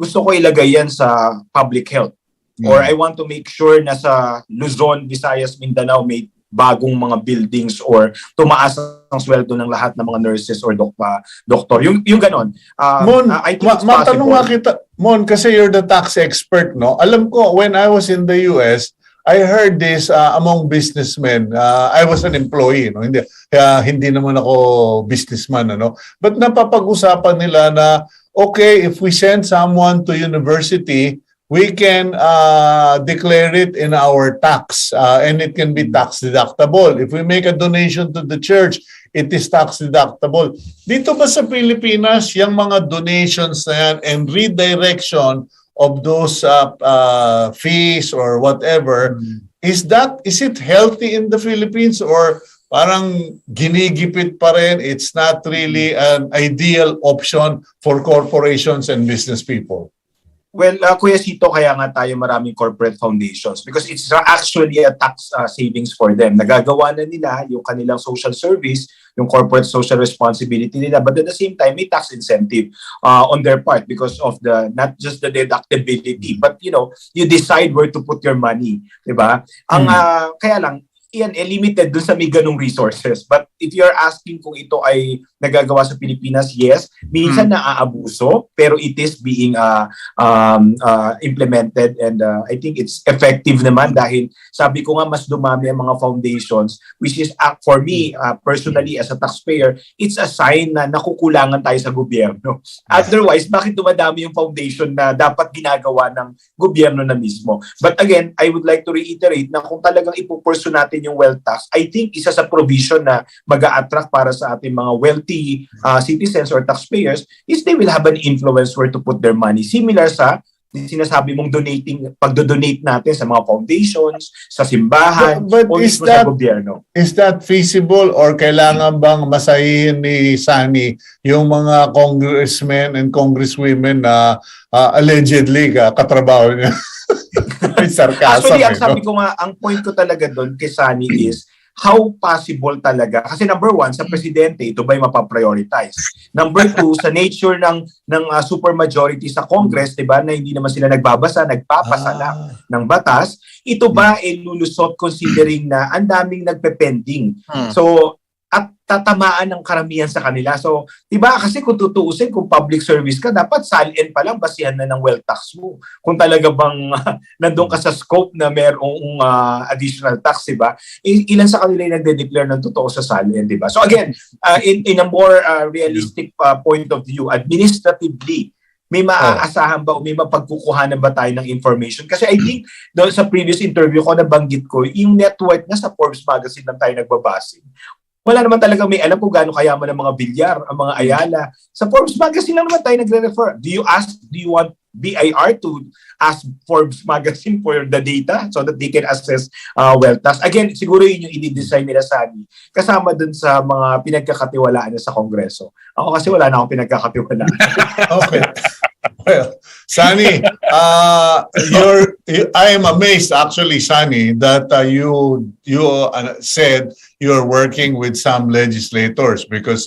gusto ko ilagay yan sa public health. Or I want to make sure na sa Luzon, Visayas, Mindanao may bagong mga buildings or tumaas ang sweldo ng lahat ng mga nurses or doktor. Yung ganon. Mon, I think it's possible. matanong nga kita, Mon, kasi you're the tax expert, no? Alam ko, when I was in the US, I heard this among businessmen. I was an employee, no? Hindi naman ako businessman, ano? But napapag-usapan nila na, okay, if we send someone to university, we can declare it in our tax, and it can be tax deductible. If we make a donation to the church, it is tax deductible. Dito ba sa Pilipinas, yung mga donations na yan and redirection of those fees or whatever, is it healthy in the Philippines, or parang ginigipit pa rin? It's not really an ideal option for corporations and business people. Well, Kuya Cito, kaya nga tayo maraming corporate foundations because it's actually a tax savings for them. Nagagawa na nila yung kanilang social service, yung corporate social responsibility nila, but at the same time, may tax incentive on their part because of not just the deductibility, but you decide where to put your money. Diba? Kaya lang, yan, limited dun sa may ganong resources. But if you're asking kung ito ay nagagawa sa Pilipinas, yes, minsan naaabuso, pero it is being implemented, and I think it's effective naman dahil sabi ko nga mas dumami ang mga foundations, which is for me, personally as a taxpayer, it's a sign na nakukulangan tayo sa gobyerno. Otherwise, bakit dumadami yung foundation na dapat ginagawa ng gobyerno na mismo? But again, I would like to reiterate na kung talagang ipupursu natin yung wealth tax, I think isa sa provision na mag-a-attract para sa ating mga wealthy citizens or taxpayers is they will have an influence where to put their money. Similar sa sinasabi mong pagdo-donate natin sa mga foundations, sa simbahan, but o mismo sa gobyerno. Is that feasible, or kailangan bang masahin ni Sonny yung mga congressmen and congresswomen na allegedly katrabaho niya? May sarcasm Actually, ang eh, sabi no? ko nga, ang point ko talaga doon kay Sunny is how possible talaga. Kasi number one, sa presidente, ito ba'y mapaprioritize? Number two, sa nature ng supermajority sa Congress, di ba, na hindi naman sila nagbabasa, nagpapasa lang Ah, ng batas, ito ba ay lulusot considering na ang daming nagpe-pending. So, at tatamaan ng karamihan sa kanila. So, 'di ba? Kasi kung tutuusin, kung public service ka, dapat SALN pa lang basihan na ng wealth tax mo. Kung talaga bang nandoon ka sa scope na merong additional tax, 'di ba? Ilan sa kanila yung nagde-declare ng totoo sa SALN, 'di ba? So again, in a more realistic point of view, administratively, may maaasahan ba o may mapagkukuhanan ba tayo ng information? Kasi I think doon sa previous interview ko, nabanggit ko, yung net worth na sa Forbes magazine lang tayo nagbabase. Wala naman talaga may alam kung gaano kayaman ng mga bilyar, ang mga Ayala. Sa Forbes magazine lang naman tayo nagre-refer. Do you want BIR to ask Forbes magazine for the data so that they can assess wealth tax? Again, siguro yun yung i-design nila Sunny. Kasama dun sa mga pinagkakatiwalaan niya sa Kongreso. Ako kasi wala na akong pinagkakatiwalaan. okay. Well, Sunny, I am amazed actually, Sunny, that you said you're working with some legislators because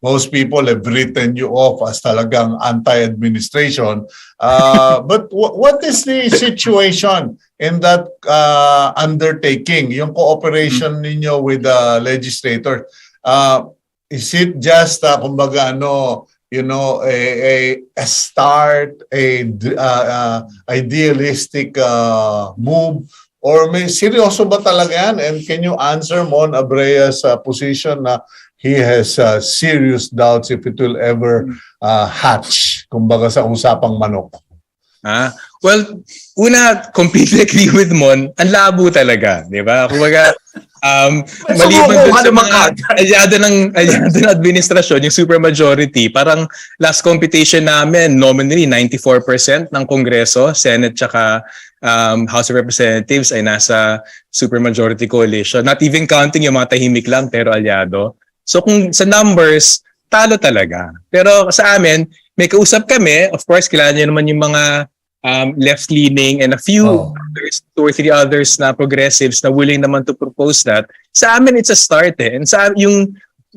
most people have written you off as talagang anti-administration. But what is the situation in that undertaking, yung cooperation ninyo with the legislator? Is it just, kumbaga, a start, idealistic move, or may seryoso ba talaga yan? And can you answer Mon Abrea's position na he has serious doubts if it will ever hatch, kumbaga sa usapang manok? Well, una, completely agree with Mon. Ang labo talaga, di ba? Kumbaga, maliban dun sa mga alyado ng administrasyon, yung supermajority, parang last computation namin, nominally 94% ng Kongreso, Senate, tsaka House of Representatives ay nasa supermajority coalition. Not even counting yung mga tahimik lang, pero alyado. So kung sa numbers, talo talaga. Pero sa amin, may kausap kami, of course, kilala niyo naman yung mga left-leaning and a few others, 2 or 3 others na progressives na willing naman to propose that. Sa amin, it's a start eh. And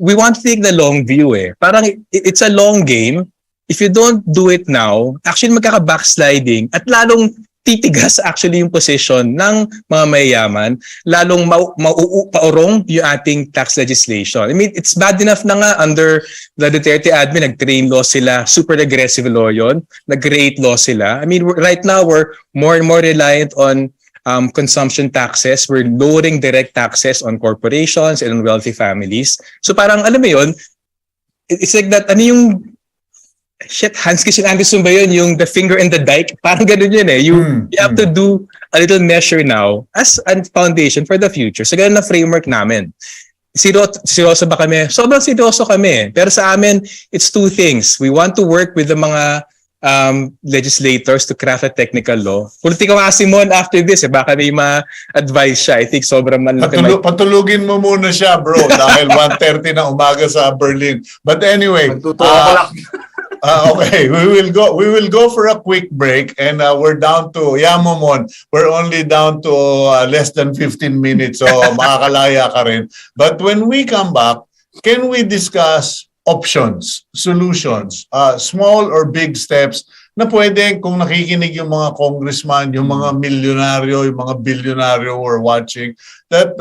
we want to take the long view eh. Parang it's a long game. If you don't do it now, actually magkaka-backsliding at lalong titigas actually yung position ng mga mayayaman, lalong paurong yung ating tax legislation. I mean, it's bad enough na nga under the Duterte admin, nag-train law sila, super aggressive law yun, nag-create law sila. I mean, right now, we're more and more reliant on consumption taxes. We're lowering direct taxes on corporations and on wealthy families. So parang, alam mo yun, it's like that, ano yung Hans Christian Andersen ba yun? Yung the finger in the dike? Parang ganun yun eh. You have to do a little measure now as a foundation for the future. So ganun na framework namin. Seryoso ba kami? Sobrang seryoso kami. Pero sa amin, it's 2 things. We want to work with the mga legislators to craft a technical law. Kung tika nga si Mon after this, baka may ma-advise siya. I think sobrang manlaki. Patulugin mo muna siya, bro, dahil 1:30 na umaga sa Berlin. But anyway, okay, we will go for a quick break, and we're down to Yamomon. We're only down to less than 15 minutes, so makakalaya ka rin. But when we come back, can we discuss options, solutions, small or big steps na pwedeng kung nakikinig yung mga congressman, yung mga milyonaryo, yung mga bilyonaryo who are watching, that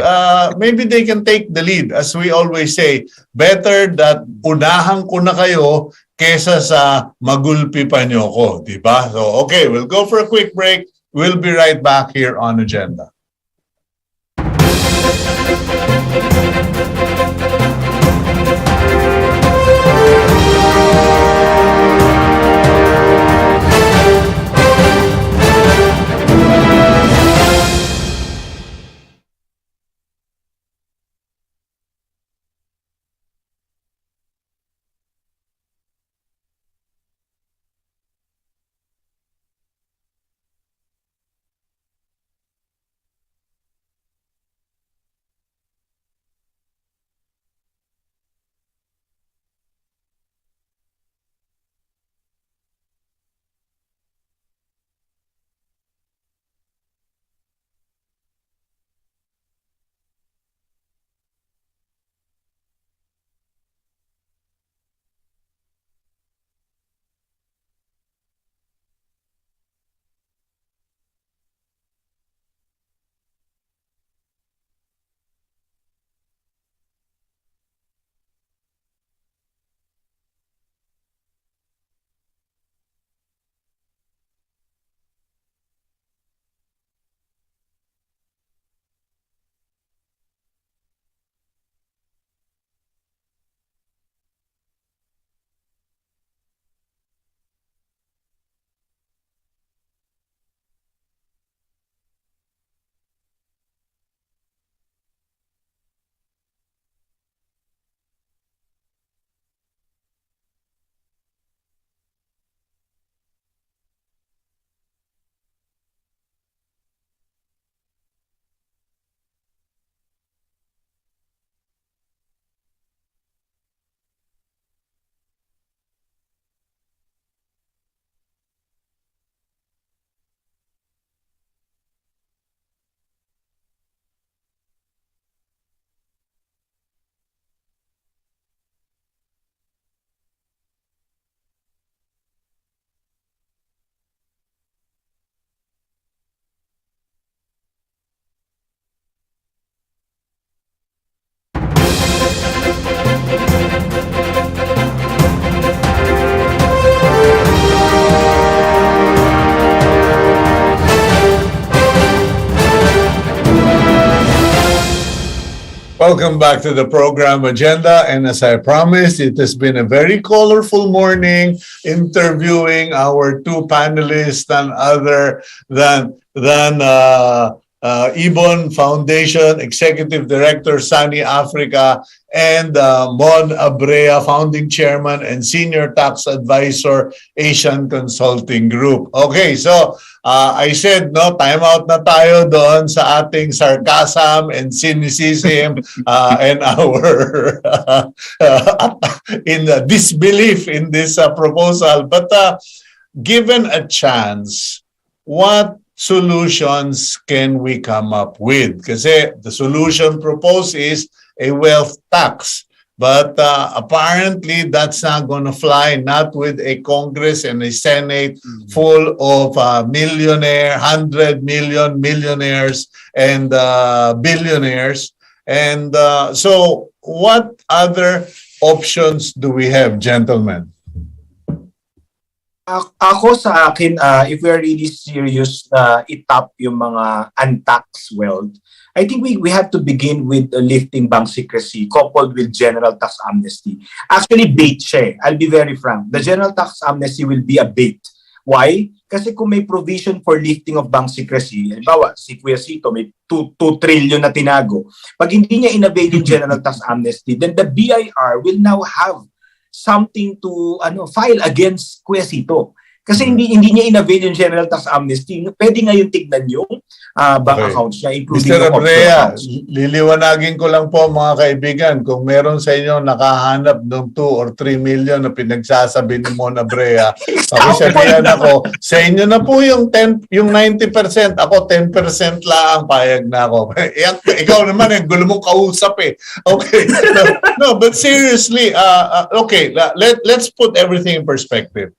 maybe they can take the lead. As we always say, better that unahan ko na kayo kesa sa magulpi pa nyo ko, di ba? So, okay, we'll go for a quick break. We'll be right back here on Agenda. Welcome back to the program agenda. And as I promised, it has been a very colorful morning interviewing our two panelists, none other than IBON Foundation Executive Director Sonny Africa and Mon Abrea, Founding Chairman and Senior Tax Advisor, Asian Consulting Group. Okay, so I said, no, time out na tayo doon sa ating sarcasm and cynicism and our in disbelief in this proposal. But given a chance, what solutions can we come up with? Kasi the solution proposed is a wealth tax. But apparently that's not going to fly, not with a Congress and a Senate full of millionaire, 100 million millionaires and billionaires. And so what other options do we have, gentlemen? Ako sa akin, if we are really serious na itap yung mga untaxed wealth, I think we have to begin with lifting bank secrecy coupled with general tax amnesty. Actually, bait siya eh. I'll be very frank. The general tax amnesty will be a bait. Why? Kasi kung may provision for lifting of bank secrecy, halimbawa, si Kuya Cito may 2 trillion na tinago. Pag hindi niya inavail yung general tax amnesty, then the BIR will now have something to file against Kuya Cito. Kasi hindi niya inavail yung general tax amnesty. Pwede ngayon tignan yung bank accounts niya, including Mr. yung Abrea, liliwanagin ko lang po mga kaibigan, kung meron sa inyo nakahanap ng 2 or 3 million na pinagsasabi ni Mon Abrea, pakisabihan ako, sa inyo na po yung 90%, ako 10% lang, payag na ako. Ikaw naman, gulo mong kausap eh. Okay. No, but seriously, okay, let's put everything in perspective.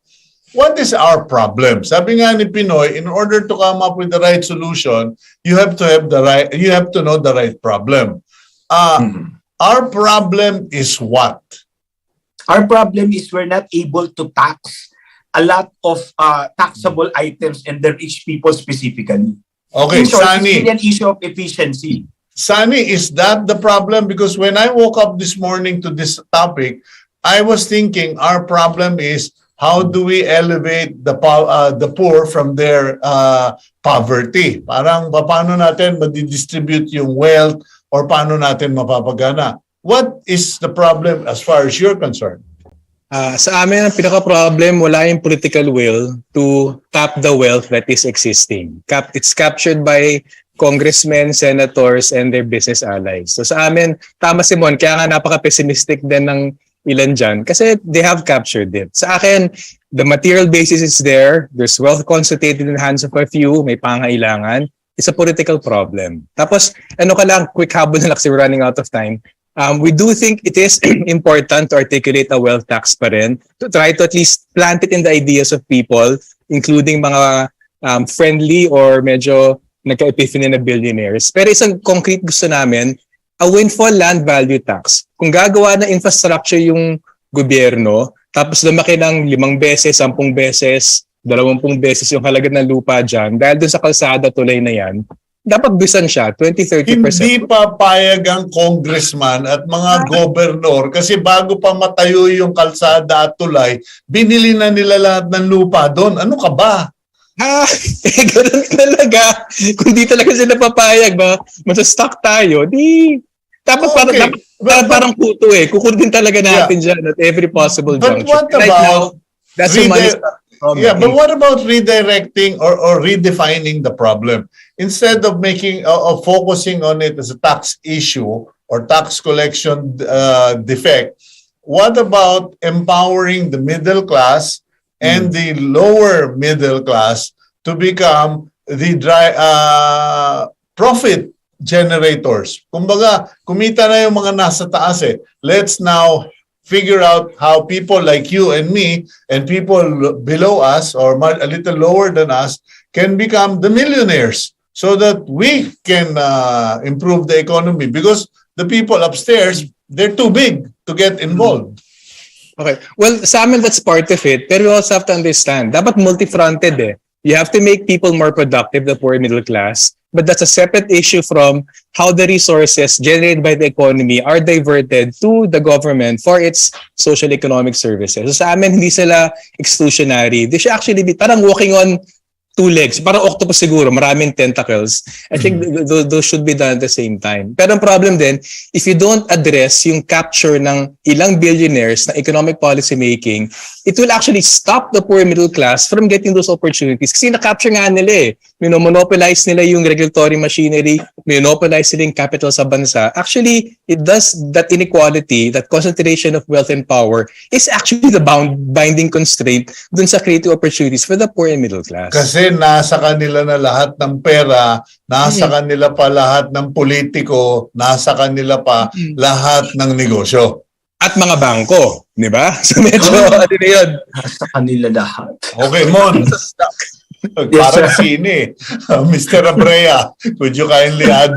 What is our problem? Sabi nga ni Pinoy, in order to come up with the right solution, you have to know the right problem. Our problem is what? Our problem is we're not able to tax a lot of taxable items and the rich people specifically. Okay, in short, Sonny. it's really an issue of efficiency. Sonny, is that the problem? Because when I woke up this morning to this topic, I was thinking our problem is how do we elevate the poor from their poverty? Parang paano natin madidistribute yung wealth or paano natin mapapagana? What is the problem as far as you're concerned? Sa amin, ang pinaka-problem, wala yung political will to tap the wealth that is existing. It's captured by congressmen, senators, and their business allies. So sa amin, tama si Mon, kaya nga napaka-pessimistic din ng ilan dyan kasi they have captured it. Sa akin, the material basis is there. There's wealth concentrated in the hands of a few. May pangailangan. It's a political problem. Tapos, quick habol na lang kasi we're running out of time. We do think it is important to articulate a wealth tax pa rin, to try to at least plant it in the ideas of people, including mga friendly or medyo nagka-epiphany na billionaires. Pero isang concrete gusto namin, a windfall land value tax. Kung gagawa ng infrastructure yung gobyerno, tapos lumaki ng 5 beses, 10 beses, 20 beses yung halaga ng lupa dyan, dahil dun sa kalsada tulay na yan, dapat bisan siya, 20-30%. Hindi pa payag ang congressman at mga gobernador kasi bago pa matayo yung kalsada at tulay, binili na nila lahat ng lupa doon. Ano ka ba? Ganun talaga. Kung di talaga sila papayag, masa-stuck tayo, dapat parang puto eh. Kukunin talaga natin dyan at every possible But juncture. what about that's the money. but what about redirecting or redefining the problem? Instead of focusing on it as a tax issue or tax collection defect, what about empowering the middle class and the lower middle class to become the profit generators? Kumbaga, kumita na yung mga nasa taas eh. Let's now figure out how people like you and me and people below us or a little lower than us can become the millionaires so that we can improve the economy because the people upstairs, they're too big to get involved. Okay. Well, sa amin, that's part of it. Pero we also have to understand, dapat multi-fronted eh. You have to make people more productive, the poor middle class. but that's a separate issue from how the resources generated by the economy are diverted to the government for its social economic services. So sa amin, hindi sila exclusionary. They should actually be parang walking on two legs. Parang octopus siguro, maraming tentacles. I think those should be done at the same time. Pero ang problem din, if you don't address yung capture ng ilang billionaires na economic policy making, it will actually stop the poor middle class from getting those opportunities. Kasi na-capture nga nila eh. Monopolize nila yung regulatory machinery, monopolize nila yung capital sa bansa. Actually, it does that inequality, that concentration of wealth and power is actually the binding constraint dun sa creative opportunities for the poor and middle class. Kasi nasa kanila na lahat ng pera, nasa kanila pa lahat ng politiko, nasa kanila pa lahat ng negosyo. At mga bangko, di ba? So medyo, ano na yun? Sa kanila lahat. Okay, Mon. Parang sine. Mr. Abrea, could you kindly add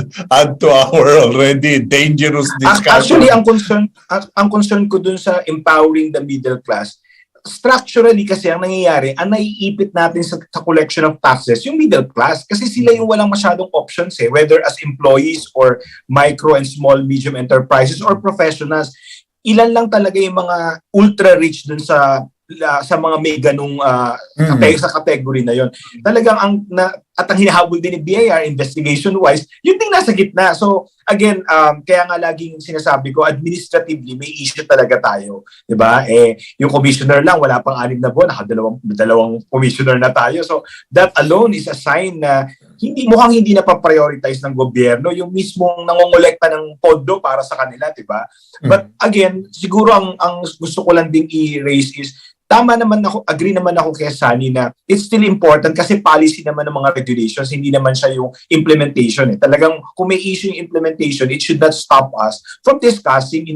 to our already dangerous discussion? Actually, ang concern ko dun sa empowering the middle class, structurally kasi ang nangyayari, ang naiipit natin sa collection of taxes, yung middle class. Kasi sila yung walang masyadong options whether as employees or micro and small, medium enterprises or professionals. Ilan lang talaga yung mga ultra-rich dun sa mga may ganung sa category na yon. Talagang ang hinahabol din ni BIR investigation-wise, yun din nasa gitna. So, again, kaya nga laging sinasabi ko, administratively, may issue talaga tayo. Diba? Yung commissioner lang, wala pang 6 na buwan, dalawang commissioner na tayo. So, that alone is a sign na mukhang hindi na pa-prioritize ng gobyerno yung mismong nangongolekta ng pondo para sa kanila, diba? But again, siguro ang gusto ko lang ding i-raise is, agree naman ako kay Sonny na it's still important kasi policy naman ng mga regulations, hindi naman siya yung implementation. Talagang kung may issue yung implementation, it should not stop us from discussing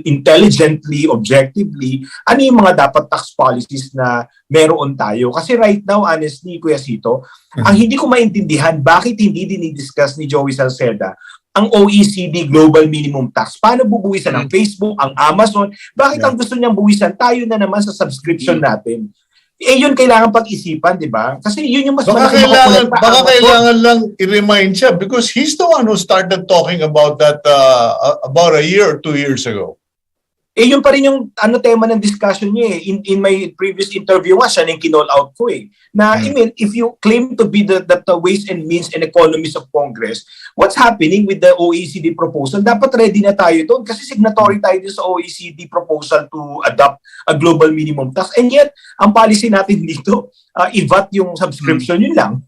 intelligently, objectively, ano yung mga dapat tax policies na meron tayo. Kasi right now, honestly, Kuya Cito, ang hindi ko maintindihan, bakit hindi dinidiscuss ni Joey Salceda ang OECD Global Minimum Tax. Paano bubuwisan ang Facebook, ang Amazon? Bakit ang gusto niyang buwisan? Tayo na naman sa subscription natin. Yun kailangan pag-isipan, di ba? Kasi yun yung mas baka kailangan lang i-remind siya because he's the one who started talking about that about a year or 2 years ago. Yun pa rin yung tema ng discussion niya In my previous interview nga, siya na yung kinall out ko Na, I mean, if you claim to be the ways and means and economies of Congress, what's happening with the OECD proposal? Dapat ready na tayo doon kasi signatory tayo din sa OECD proposal to adopt a global minimum tax. And yet, ang policy natin dito, i-VAT yung subscription, yun lang.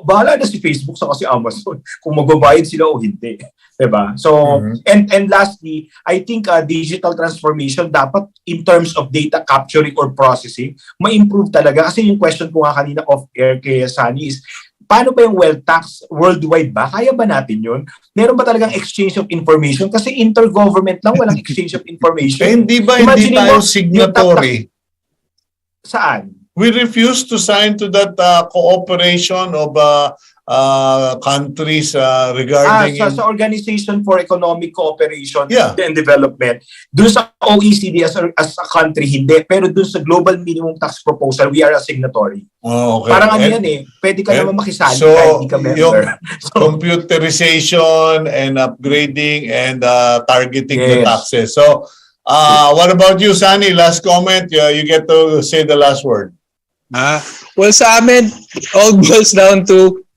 Bahala na si Facebook sa kasi Amazon kung magbabayad sila o hindi. Diba? So, and lastly, I think digital transformation dapat in terms of data capturing or processing, ma-improve talaga. Kasi yung question ko nga kanina off-air kay Sonny is, paano ba yung wealth tax worldwide ba? Kaya ba natin yun? Meron ba talagang exchange of information? Kasi intergovernment lang, walang exchange of information. Hindi ba hindi tayo signatory? Saan? We refuse to sign to that cooperation of countries regarding... Sa Organization for Economic Cooperation and Development. Doon sa OECD as a country, hindi. Pero doon sa Global Minimum Tax Proposal, we are a signatory. Oh, okay. Parang pwede ka naman makisali so, hindi ka member. Yung computerization and upgrading and targeting the taxes. So, what about you, Sonny? Last comment. You get to say the last word. Well, sa amin, it all boils down to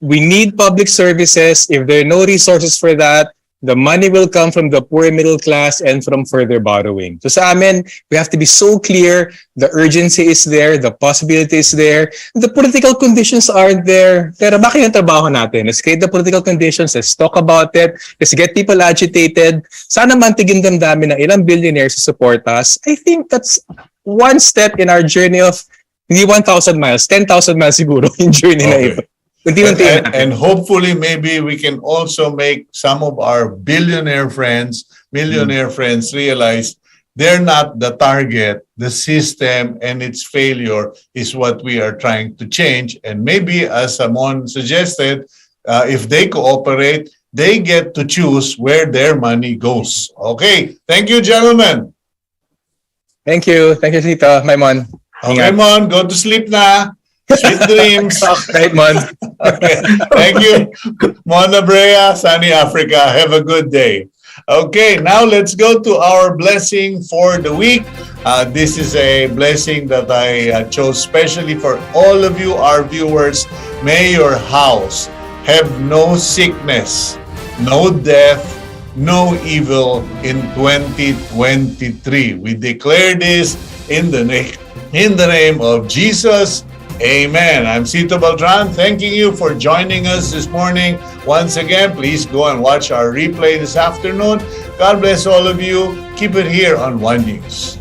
we need public services. If there are no resources for that, the money will come from the poor middle class and from further borrowing. So sa amin, we have to be so clear. The urgency is there. The possibility is there. The political conditions aren't there. Pero bakit yung trabaho natin? Let's create the political conditions. Let's talk about it. Let's get people agitated. Sana mantigin damdamin ng ilang billionaires to support us. I think that's one step in our journey of hindi 1,000 miles, 10,000 miles siguro yung journey na ito. And hopefully maybe we can also make some of our millionaire friends realize they're not the target. The system and its failure is what we are trying to change. And maybe, as Amon suggested, if they cooperate, they get to choose where their money goes. Okay. Thank you, gentlemen. Thank you. Thank you, Cito. My Mon. Okay, Mon. Go to sleep na. Sweet dreams. Right, Mon? Okay. Thank you, Mon Abrea, Sunny Africa. Have a good day. Okay, now let's go to our blessing for the week. This is a blessing that I chose specially for all of you, our viewers. May your house have no sickness, no death, no evil in 2023. We declare this in the name of Jesus. Amen. I'm Cito Beltran, thanking you for joining us this morning. Once again, please go and watch our replay this afternoon. God bless all of you. Keep it here on One News.